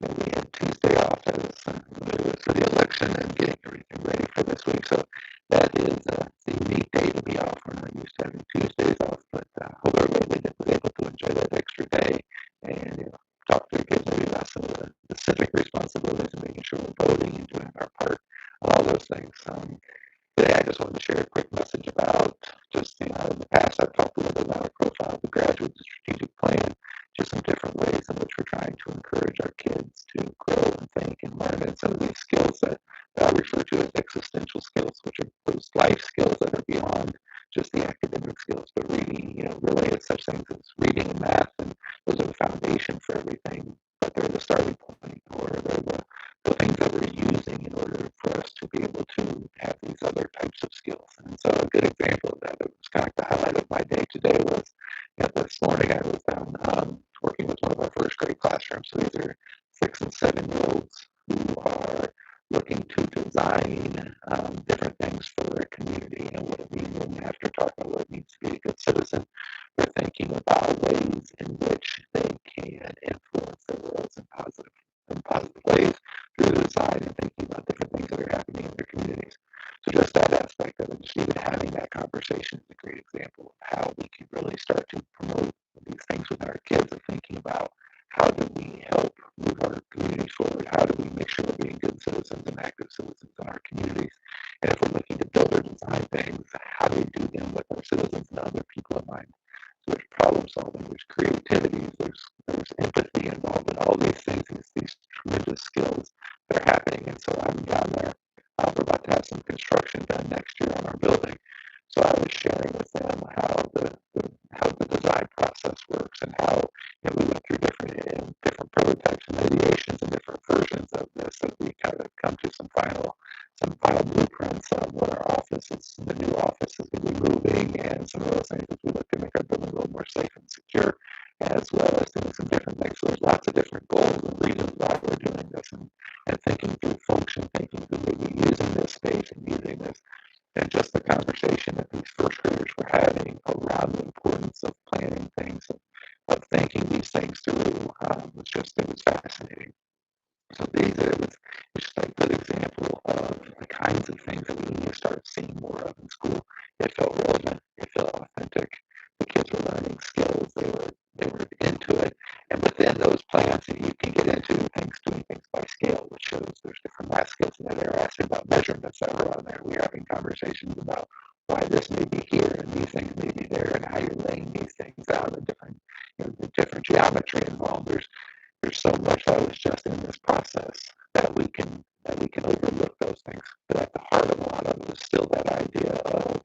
as we had Tuesday off for the election and getting everything ready for this week. So that is a unique day to be off. We're not used to having Tuesdays off, but hope everybody was able to enjoy that extra day and talk to the kids maybe about some of the civic responsibilities and making sure we're voting and doing our part and all those things. Today I just wanted to share a quick message about just, in the past I've talked a little bit about our profile of the graduate, the strategic plan, just some different ways in which we're trying to encourage our kids to grow and think and learn, and some of these skills that I refer to as existential skills, which are those life skills that are beyond just the academic skills, but reading, related such things as reading and math, and those are the foundation for everything, but they're the starting point, or they're the things that we're using in order for us to be able to have these other types of skills. And so a good example of that was kind of the highlight of my day today was, this morning I was down working with one of our first grade classrooms. So these are 6 and 7-year-olds who are looking to design different things for their community and what it means. And after talking about what it means to be a good citizen, they're thinking about ways in which they can influence their worlds in positive ways through the design and thinking about different things that are happening in their communities. So just that aspect of it, just even having that conversation is a great example of how we can really start to promote these things with our kids, of thinking about how do we help move our communities forward? How do we make sure we're being good citizens and active citizens in our communities? And if we're looking to build or design things, how do we do them with our citizens and other people in mind? So there's problem solving, there's creativity, there's empathy involved in all these things, these tremendous skills that are happening. And so I'm down there. We're about to have some construction done next year on our building. So I was sharing with them how the design process works, and how we went through different prototypes and ideations and different versions of this, as we kind of come to some final blueprints of what our offices, the new office is going to be moving, and some of those things as we look to make our building a little more safe and secure, as well as doing some different things. So there's lots of different goals and reasons why we're doing this, and thinking through function, thinking through maybe using this space and using this. And just the conversation that these first graders were having around the importance of planning things, of thinking these things through, it was fascinating. So it's just a good example of the kinds of things that we need to start seeing more of in school. It felt relevant. It felt authentic. The kids were learning skills. They were into it. And within those plans, you can get into doing things by scale, which shows there's different math skills in that. They were asking about measurements that were on there. We were having conversations about why this may be here and these things may be there, and how you're laying these things out, and the different geometry involved. There's so much that was just in this process that we can overlook those things. But at the heart of a lot of it is still that idea of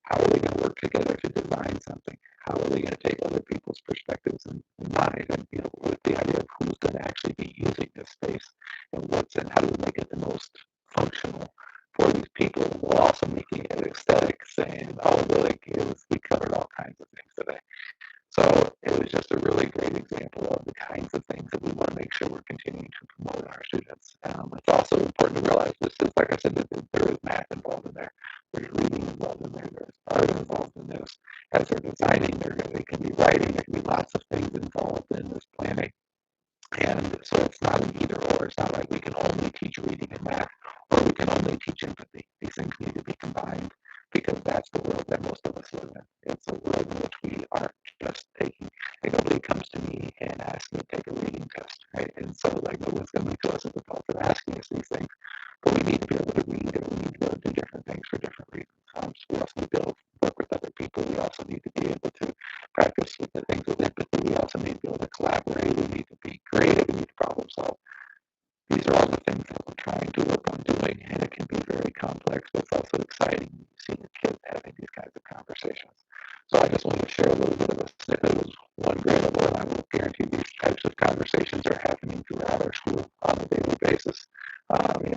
how are we going to work together to design something? How are we going to take other people's perspectives in mind, and with the idea of who's going to actually be using this space, and how do we make it the most functional for these people, while also making it aesthetics, and all of we covered all kinds of things today. So it was just a really great example of the kinds of things that we want to make sure we're continuing to promote in our students. It's also important to realize this is, like I said, that there is math involved in there. There's reading involved in there. There's art involved in this. As they're designing, they can be writing. There can be lots of things involved in this planning. And so it's not an either or. It's not like we can only teach reading and math, or we can only teach empathy. These things need to be combined, because that's the world that most of us live in. It's a world in which we aren't just taking, nobody comes to me and asks me to take a reading test, right? And so no one's coming to us as adults and asking us these things, but we need to be able to read, and we need to be able to do different things for different reasons. So we also need to be able to work with other people. We also need to be able to practice with the things with empathy. We also need to be able to collaborate. We need to be creative. We need to problem solve. These are all the things that we're trying to work on doing, and it can be very complex, but it's also exciting seeing the kids having these kinds of conversations. So I just want to share a little bit of a snippet. It was one grade level, and I will guarantee these types of conversations are happening throughout our school on a daily basis.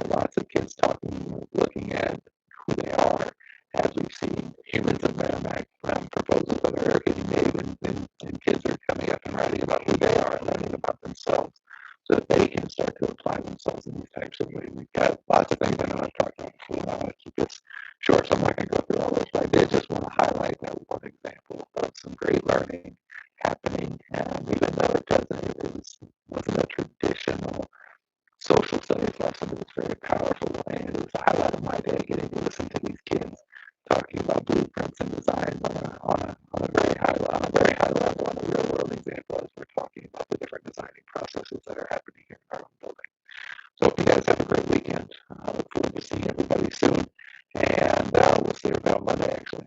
Lots of kids talking, looking at who they are, as we've seen humans and proposals that are getting made, and kids are coming up and writing about who they are and learning about themselves, so that they can start to apply themselves in these types of ways. We've got lots of things I know I've talked about before, and I want to keep this short, so I'm not going to go through all those, but I did just want to highlight that one example of some great learning happening, even though it wasn't a tradition awesome. It was very powerful, and it was a highlight of my day getting to listen to these kids talking about blueprints and designs on a very high level, on a real world example, as we're talking about the different designing processes that are happening here in our own building. So hope you guys have a great weekend. I look forward to seeing everybody soon, and we'll see everybody on Monday, actually.